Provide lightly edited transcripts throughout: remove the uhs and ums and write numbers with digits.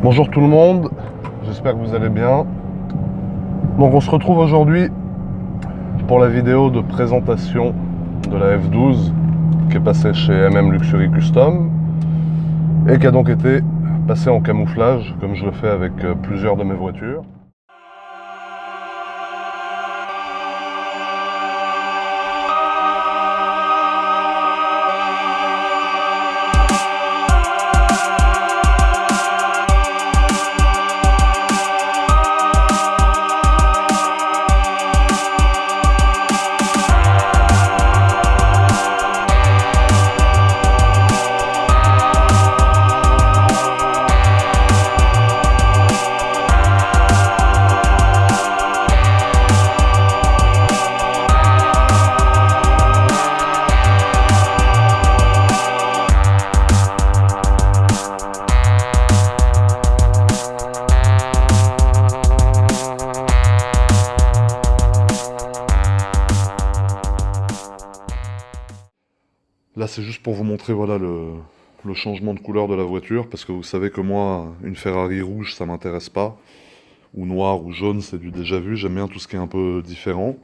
Bonjour tout le monde, j'espère que vous allez bien. Donc on se retrouve aujourd'hui pour la vidéo de présentation de la F12 qui est passée chez MM Luxury Custom et qui a donc été passée en camouflage comme je le fais avec plusieurs de mes voitures. Là c'est juste pour vous montrer voilà, le changement de couleur de la voiture, parce que vous savez que moi, une Ferrari rouge ça m'intéresse pas, ou noir ou jaune c'est du déjà vu, j'aime bien tout ce qui est un peu différent.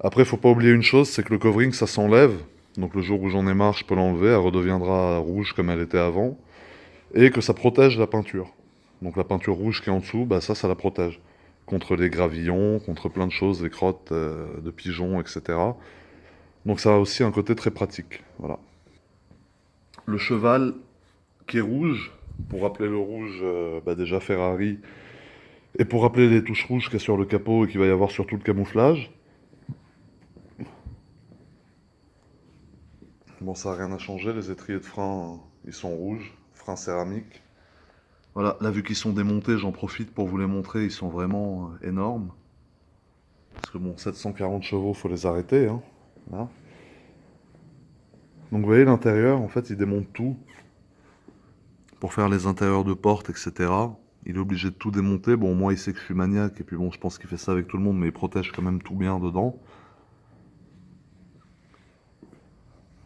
Après faut pas oublier une chose, c'est que le covering ça s'enlève, donc le jour où j'en ai marre je peux l'enlever, elle redeviendra rouge comme elle était avant, et que ça protège la peinture. Donc la peinture rouge qui est en dessous, bah ça la protège, contre les gravillons, contre plein de choses, les crottes de pigeons, etc. Donc ça a aussi un côté très pratique, voilà. Le cheval qui est rouge, pour rappeler le rouge, déjà Ferrari, et pour rappeler les touches rouges qu'il y a sur le capot et qu'il va y avoir sur tout le camouflage. Bon, ça n'a rien à changer, les étriers de frein, ils sont rouges, frein céramique. Voilà, là vu qu'ils sont démontés, j'en profite pour vous les montrer, ils sont vraiment énormes. Parce que bon, 740 chevaux, faut les arrêter, hein. Voilà. Donc vous voyez l'intérieur, en fait, il démonte tout. Pour faire les intérieurs de porte, etc. Il est obligé de tout démonter. Bon, moi, il sait que je suis maniaque, et puis bon, je pense qu'il fait ça avec tout le monde, mais il protège quand même tout bien dedans.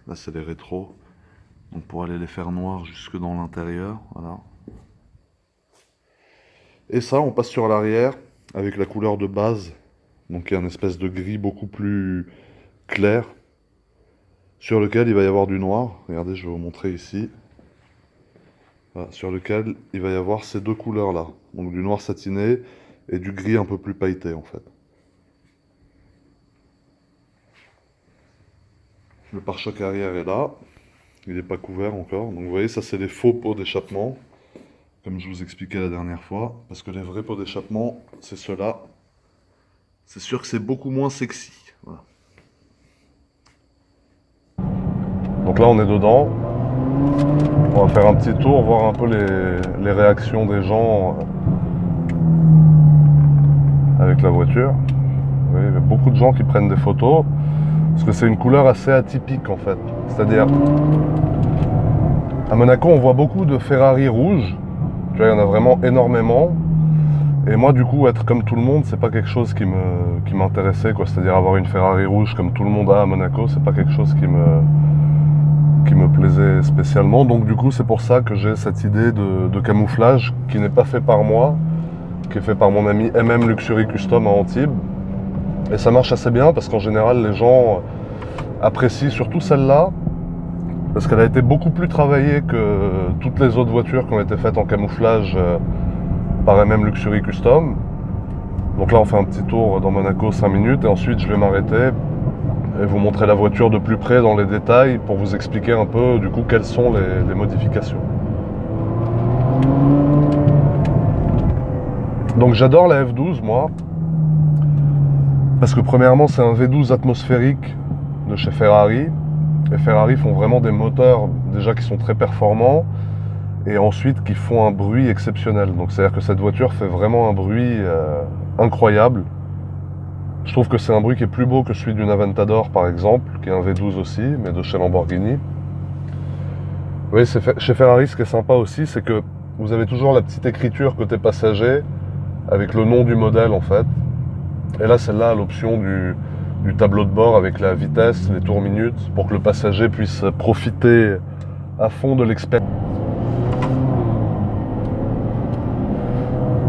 Là, c'est les rétros. Donc pour aller les faire noirs jusque dans l'intérieur, voilà. Et ça, on passe sur l'arrière, avec la couleur de base. Donc il y a une espèce de gris beaucoup plus clair, sur lequel il va y avoir du noir. Regardez, je vais vous montrer ici. Voilà, sur lequel il va y avoir ces deux couleurs là, donc du noir satiné et du gris un peu plus pailleté en fait. Le pare-choc arrière est là, il n'est pas couvert encore, donc vous voyez ça c'est les faux pots d'échappement, comme je vous expliquais la dernière fois, parce que les vrais pots d'échappement c'est ceux-là. C'est sûr que c'est beaucoup moins sexy. Voilà. Donc là on est dedans. On va faire un petit tour, voir un peu les réactions des gens avec la voiture. Vous voyez, il y a beaucoup de gens qui prennent des photos, parce que c'est une couleur assez atypique en fait. C'est-à-dire, à Monaco, on voit beaucoup de Ferrari rouges. Tu vois, il y en a vraiment énormément. Et moi, du coup, être comme tout le monde, c'est pas quelque chose qui m'intéressait, quoi. C'est-à-dire avoir une Ferrari rouge comme tout le monde a à Monaco, c'est pas quelque chose qui me plaisait spécialement. Donc du coup c'est pour ça que j'ai cette idée de camouflage qui n'est pas fait par moi, qui est fait par mon ami MM Luxury Custom à Antibes. Et ça marche assez bien parce qu'en général les gens apprécient surtout celle-là, parce qu'elle a été beaucoup plus travaillée que toutes les autres voitures qui ont été faites en camouflage par MM Luxury Custom. Donc là on fait un petit tour dans Monaco 5 minutes et ensuite je vais m'arrêter et vous montrer la voiture de plus près dans les détails pour vous expliquer un peu du coup quelles sont les modifications. Donc j'adore la F12 moi, parce que premièrement c'est un V12 atmosphérique de chez Ferrari, et Ferrari font vraiment des moteurs déjà qui sont très performants et ensuite qui font un bruit exceptionnel. Donc c'est à dire que cette voiture fait vraiment un bruit incroyable. Je trouve que c'est un bruit qui est plus beau que celui d'une Aventador par exemple, qui est un V12 aussi, mais de chez Lamborghini. Oui, chez Ferrari, ce qui est sympa aussi, c'est que vous avez toujours la petite écriture côté passager, avec le nom du modèle en fait. Et là, celle-là a l'option du tableau de bord avec la vitesse, les tours minutes, pour que le passager puisse profiter à fond de l'expérience.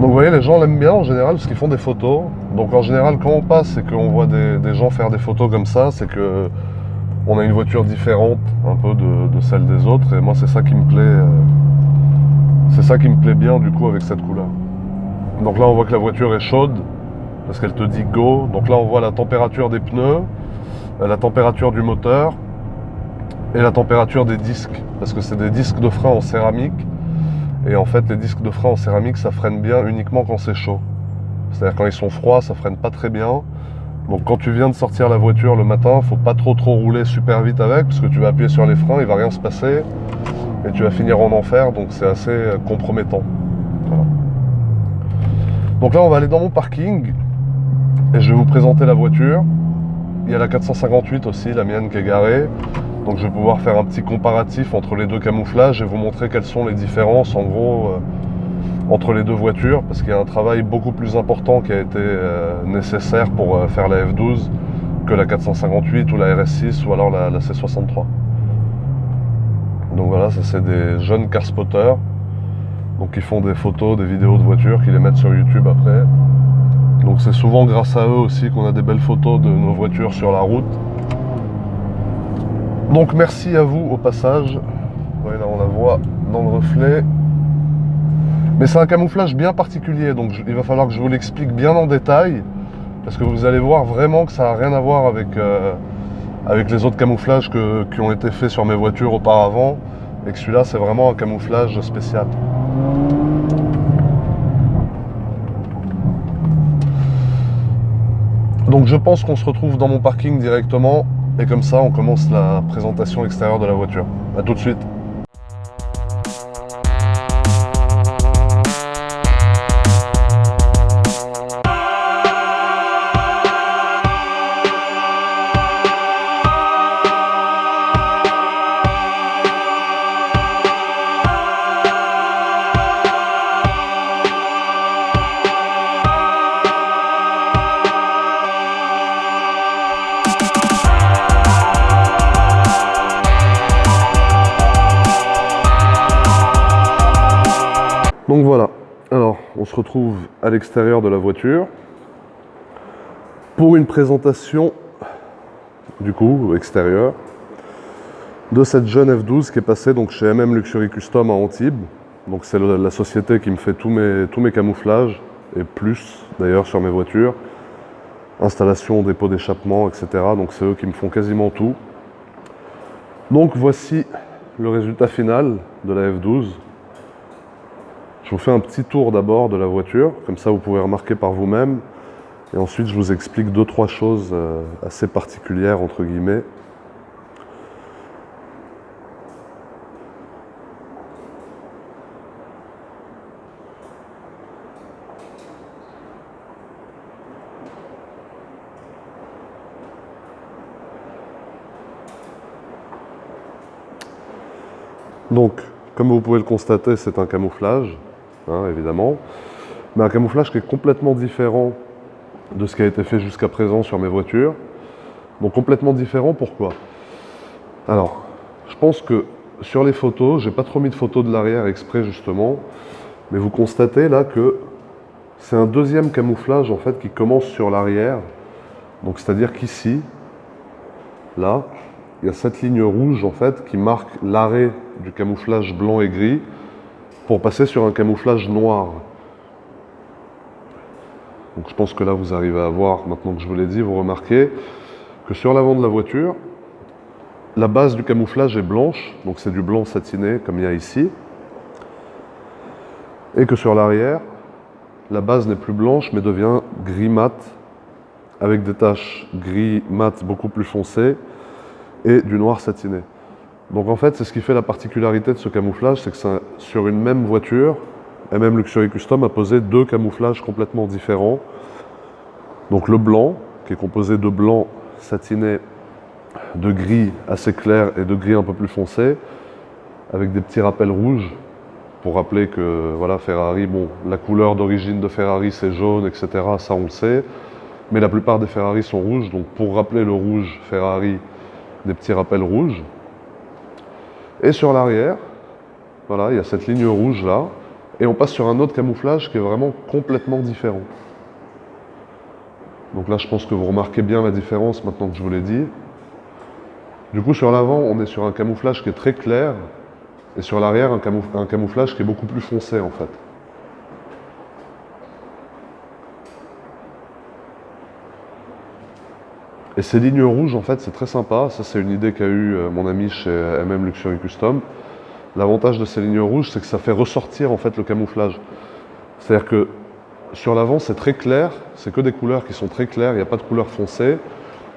Donc vous voyez, les gens l'aiment bien en général parce qu'ils font des photos. Donc en général, quand on passe et qu'on voit des gens faire des photos comme ça, c'est que on a une voiture différente un peu de celle des autres. Et moi, c'est ça qui me plaît. C'est ça qui me plaît bien du coup avec cette couleur. Donc là, on voit que la voiture est chaude parce qu'elle te dit go. Donc là, on voit la température des pneus, la température du moteur et la température des disques. Parce que c'est des disques de frein en céramique. Et en fait, les disques de frein en céramique, ça freine bien uniquement quand c'est chaud. C'est-à-dire quand ils sont froids, ça freine pas très bien. Donc quand tu viens de sortir la voiture le matin, faut pas trop rouler super vite avec, parce que tu vas appuyer sur les freins, il va rien se passer, et tu vas finir en enfer, donc c'est assez compromettant. Voilà. Donc là, on va aller dans mon parking, et je vais vous présenter la voiture. Il y a la 458 aussi, la mienne qui est garée. Donc je vais pouvoir faire un petit comparatif entre les deux camouflages et vous montrer quelles sont les différences en gros entre les deux voitures, parce qu'il y a un travail beaucoup plus important qui a été nécessaire pour faire la F12 que la 458 ou la RS6 ou alors la C63. Donc voilà, ça c'est des jeunes car spotters, donc qui font des photos, des vidéos de voitures, qui les mettent sur YouTube après. Donc c'est souvent grâce à eux aussi qu'on a des belles photos de nos voitures sur la route. Donc merci à vous au passage. Ouais, là on la voit dans le reflet. Mais c'est un camouflage bien particulier, donc il va falloir que je vous l'explique bien en détail, parce que vous allez voir vraiment que ça n'a rien à voir avec les autres camouflages qui ont été faits sur mes voitures auparavant, et que celui-là c'est vraiment un camouflage spécial. Donc je pense qu'on se retrouve dans mon parking directement, et comme ça on commence la présentation extérieure de la voiture. A tout de suite. Donc voilà, alors on se retrouve à l'extérieur de la voiture pour une présentation du coup extérieure de cette jeune F12 qui est passée donc chez MM Luxury Custom à Antibes. Donc c'est la société qui me fait tous mes camouflages et plus d'ailleurs sur mes voitures, installation, dépôt d'échappement, etc. Donc c'est eux qui me font quasiment tout. Donc voici le résultat final de la F12. Je vous fais un petit tour d'abord de la voiture, comme ça vous pouvez remarquer par vous-même. Et ensuite je vous explique 2-3 choses assez particulières entre guillemets. Donc, comme vous pouvez le constater, c'est un camouflage, hein, évidemment, mais un camouflage qui est complètement différent de ce qui a été fait jusqu'à présent sur mes voitures. Donc complètement différent, pourquoi? Alors, je pense que sur les photos, j'ai pas trop mis de photos de l'arrière exprès justement, mais vous constatez là que c'est un deuxième camouflage en fait qui commence sur l'arrière. Donc c'est-à-dire qu'ici, là, il y a cette ligne rouge en fait qui marque l'arrêt du camouflage blanc et gris pour passer sur un camouflage noir. Donc je pense que là vous arrivez à voir, maintenant que je vous l'ai dit, vous remarquez que sur l'avant de la voiture, la base du camouflage est blanche, donc c'est du blanc satiné comme il y a ici, et que sur l'arrière, la base n'est plus blanche mais devient gris mat, avec des taches gris mat beaucoup plus foncées et du noir satiné. Donc en fait, c'est ce qui fait la particularité de ce camouflage, c'est que sur une même voiture, MM Luxury Custom a posé deux camouflages complètement différents. Donc le blanc, qui est composé de blanc satiné, de gris assez clair et de gris un peu plus foncé, avec des petits rappels rouges, pour rappeler que voilà, Ferrari, bon, la couleur d'origine de Ferrari c'est jaune, etc., ça on le sait, mais la plupart des Ferrari sont rouges, donc pour rappeler le rouge Ferrari, des petits rappels rouges. Et sur l'arrière, voilà, il y a cette ligne rouge là, Et on passe sur un autre camouflage qui est vraiment complètement différent. Donc là, je pense que vous remarquez bien la différence maintenant que je vous l'ai dit. Du coup, sur l'avant, on est sur un camouflage qui est très clair, et sur l'arrière, un camouflage qui est beaucoup plus foncé en fait. Et ces lignes rouges, en fait, c'est très sympa. Ça, c'est une idée qu'a eu mon ami chez MM Luxury Custom. L'avantage de ces lignes rouges, c'est que ça fait ressortir en fait le camouflage. C'est-à-dire que sur l'avant, c'est très clair, c'est que des couleurs qui sont très claires, il n'y a pas de couleur foncée.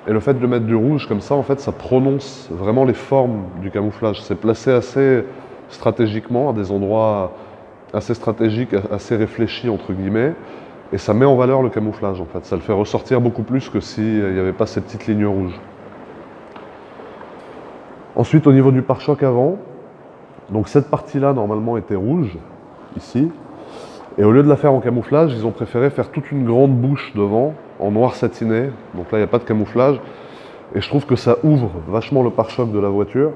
Et le fait de mettre du rouge comme ça, en fait, ça prononce vraiment les formes du camouflage. C'est placé assez stratégiquement, à des endroits assez stratégiques, assez réfléchis, entre guillemets. Et ça met en valeur le camouflage, en fait. Ça le fait ressortir beaucoup plus que s'il n'y avait pas ces petites lignes rouges. Ensuite, au niveau du pare-choc avant, donc cette partie-là, normalement, était rouge, ici. Et au lieu de la faire en camouflage, ils ont préféré faire toute une grande bouche devant, en noir satiné. Donc là, il n'y a pas de camouflage. Et je trouve que ça ouvre vachement le pare-choc de la voiture.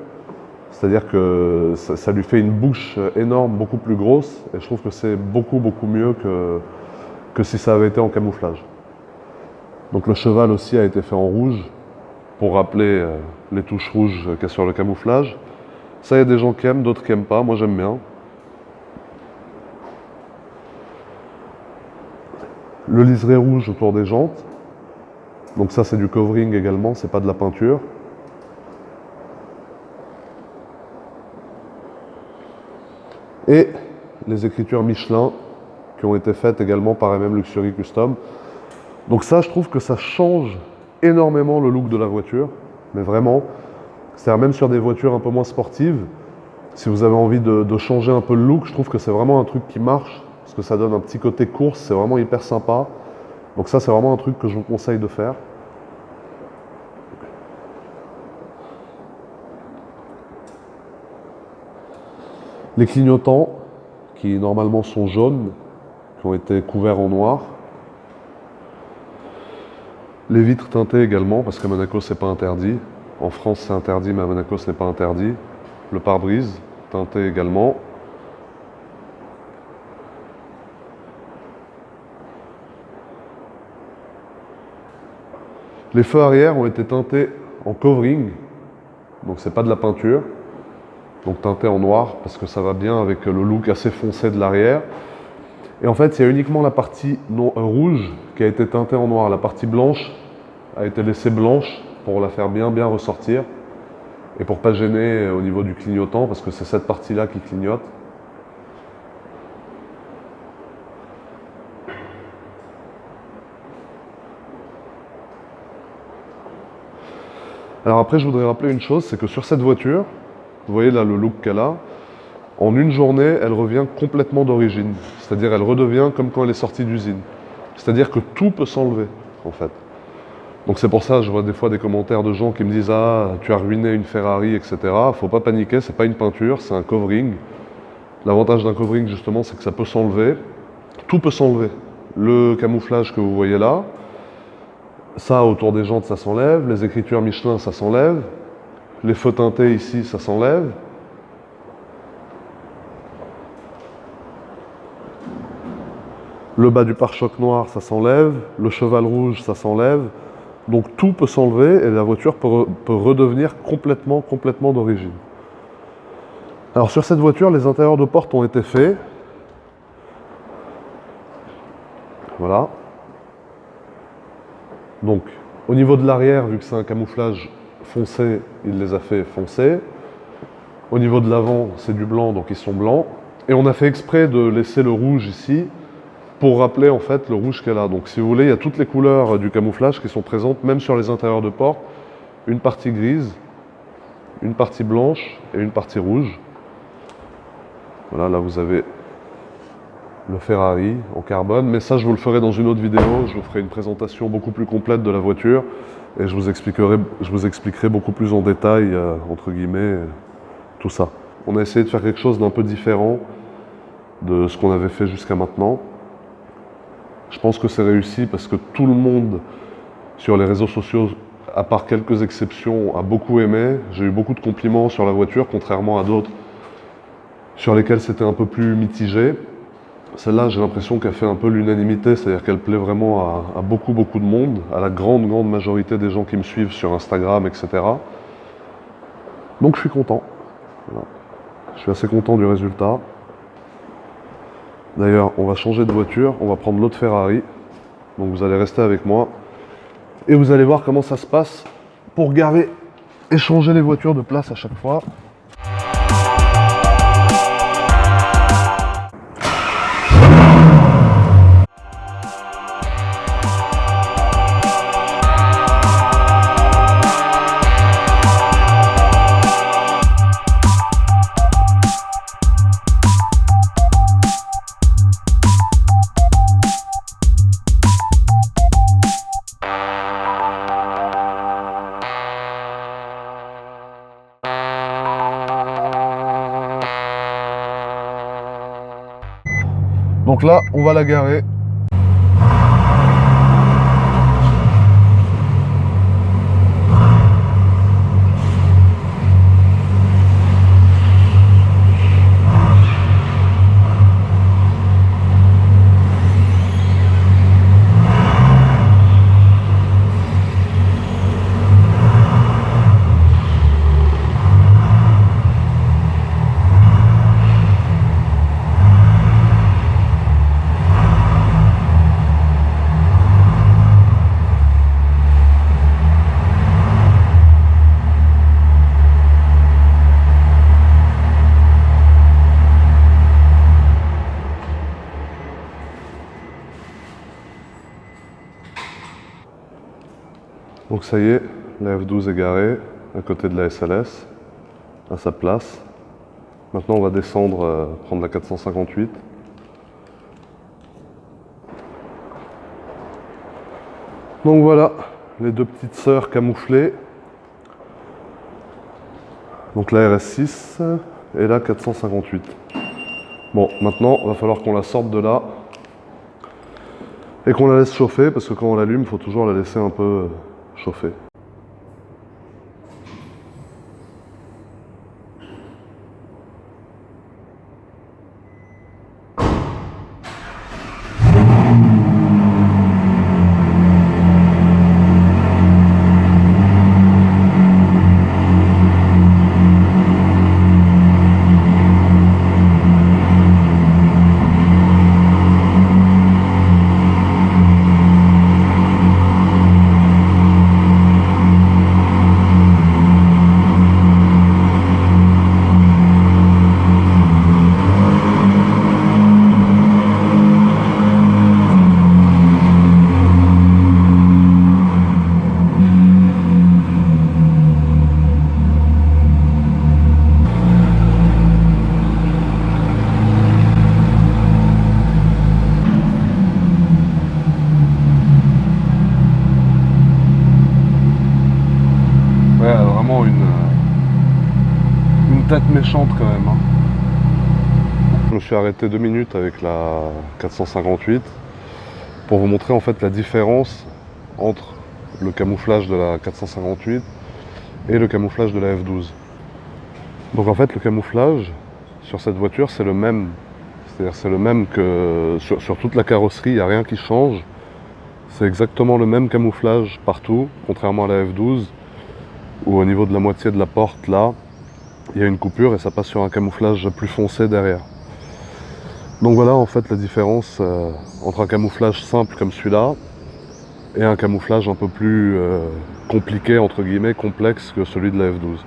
C'est-à-dire que ça lui fait une bouche énorme, beaucoup plus grosse. Et je trouve que c'est beaucoup mieux que si ça avait été en camouflage. Donc le cheval aussi a été fait en rouge, pour rappeler les touches rouges qu'il y a sur le camouflage. Ça, il y a des gens qui aiment, d'autres qui n'aiment pas. Moi, j'aime bien. Le liseré rouge autour des jantes. Donc ça, c'est du covering également, c'est pas de la peinture. Et les écritures Michelin qui ont été faites également par MM Luxury Custom. Donc ça, je trouve que ça change énormément le look de la voiture, mais vraiment. C'est-à-dire même sur des voitures un peu moins sportives, si vous avez envie de changer un peu le look, je trouve que c'est vraiment un truc qui marche, parce que ça donne un petit côté course, c'est vraiment hyper sympa. Donc ça, c'est vraiment un truc que je vous conseille de faire. Les clignotants, qui normalement sont jaunes, qui ont été couverts en noir. Les vitres teintées également, parce qu'à Monaco, c'est pas interdit. En France, c'est interdit, mais à Monaco, ce n'est pas interdit. Le pare-brise, teinté également. Les feux arrière ont été teintés en covering, donc c'est pas de la peinture. Donc teinté en noir, parce que ça va bien avec le look assez foncé de l'arrière. Et en fait, il y a uniquement la partie rouge qui a été teintée en noir. La partie blanche a été laissée blanche pour la faire bien ressortir. Et pour pas gêner au niveau du clignotant, parce que c'est cette partie-là qui clignote. Alors après, je voudrais rappeler une chose, c'est que sur cette voiture, vous voyez là le look qu'elle a, en une journée, elle revient complètement d'origine. C'est-à-dire, elle redevient comme quand elle est sortie d'usine. C'est-à-dire que tout peut s'enlever, en fait. Donc c'est pour ça, je vois des fois des commentaires de gens qui me disent « Ah, tu as ruiné une Ferrari, etc. » Faut pas paniquer, c'est pas une peinture, c'est un covering. L'avantage d'un covering, justement, c'est que ça peut s'enlever. Tout peut s'enlever. Le camouflage que vous voyez là, ça, autour des jantes, ça s'enlève. Les écritures Michelin, ça s'enlève. Les feux teintés ici, ça s'enlève. Le bas du pare-choc noir, ça s'enlève. Le cheval rouge, ça s'enlève. Donc tout peut s'enlever et la voiture peut redevenir complètement d'origine. Alors sur cette voiture, les intérieurs de porte ont été faits. Voilà. Donc au niveau de l'arrière, vu que c'est un camouflage foncé, il les a fait foncés. Au niveau de l'avant, c'est du blanc, donc ils sont blancs. Et on a fait exprès de laisser le rouge ici pour rappeler en fait le rouge qu'elle a. Donc si vous voulez, il y a toutes les couleurs du camouflage qui sont présentes, même sur les intérieurs de porte. Une partie grise, une partie blanche et une partie rouge. Voilà, là vous avez le Ferrari en carbone, mais ça je vous le ferai dans une autre vidéo. Je vous ferai une présentation beaucoup plus complète de la voiture et je vous expliquerai beaucoup plus en détail, entre guillemets, tout ça. On a essayé de faire quelque chose d'un peu différent de ce qu'on avait fait jusqu'à maintenant. Je pense que c'est réussi parce que tout le monde sur les réseaux sociaux, à part quelques exceptions, a beaucoup aimé. J'ai eu beaucoup de compliments sur la voiture, contrairement à d'autres sur lesquels c'était un peu plus mitigé. Celle-là, j'ai l'impression qu'elle fait un peu l'unanimité, c'est-à-dire qu'elle plaît vraiment à beaucoup de monde, à la grande majorité des gens qui me suivent sur Instagram, etc. Donc je suis content. Voilà. Je suis assez content du résultat. D'ailleurs, on va changer de voiture, on va prendre l'autre Ferrari. Donc vous allez rester avec moi. Et vous allez voir comment ça se passe pour garer et changer les voitures de place à chaque fois. Donc là, on va la garer. Donc ça y est, la F12 est garée à côté de la SLS, à sa place. Maintenant on va descendre, prendre la 458. Donc voilà, les deux petites sœurs camouflées. Donc la RS6 et la 458. Bon, maintenant il va falloir qu'on la sorte de là et qu'on la laisse chauffer, parce que quand on l'allume, il faut toujours la laisser un peu chauffer. Ouais, vraiment une tête méchante quand même. Hein. Je me suis arrêté 2 minutes avec la 458 pour vous montrer en fait la différence entre le camouflage de la 458 et le camouflage de la F12. Donc en fait le camouflage sur cette voiture c'est le même. C'est-à-dire c'est le même que sur toute la carrosserie, il n'y a rien qui change. C'est exactement le même camouflage partout, contrairement à la F12, où au niveau de la moitié de la porte là, il y a une coupure et ça passe sur un camouflage plus foncé derrière. Donc voilà en fait la différence entre un camouflage simple comme celui-là et un camouflage un peu plus compliqué, entre guillemets, complexe que celui de la F12.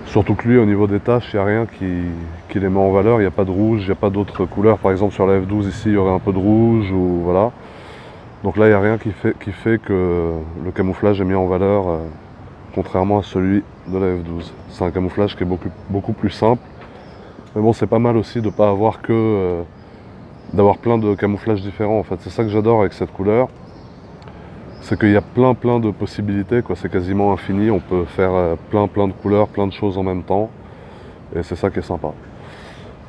Surtout que lui, au niveau des taches, il n'y a rien qui les met en valeur, il n'y a pas de rouge, il n'y a pas d'autres couleurs. Par exemple sur la F12 ici, il y aurait un peu de rouge, ou voilà. Donc là, il n'y a rien qui fait que le camouflage est mis en valeur, contrairement à celui de la F12. C'est un camouflage qui est beaucoup plus simple. Mais bon, c'est pas mal aussi de ne pas avoir d'avoir plein de camouflages différents en fait. C'est ça que j'adore avec cette couleur. C'est qu'il y a plein de possibilités, quoi. C'est quasiment infini, on peut faire plein de couleurs, plein de choses en même temps. Et c'est ça qui est sympa.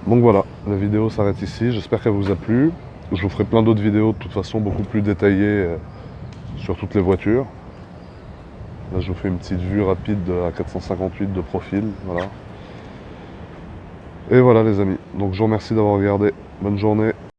Donc voilà, la vidéo s'arrête ici, j'espère qu'elle vous a plu. Je vous ferai plein d'autres vidéos de toute façon beaucoup plus détaillées sur toutes les voitures. Là je vous fais une petite vue rapide de la 458 de profil, voilà. Et voilà les amis, donc je vous remercie d'avoir regardé. Bonne journée.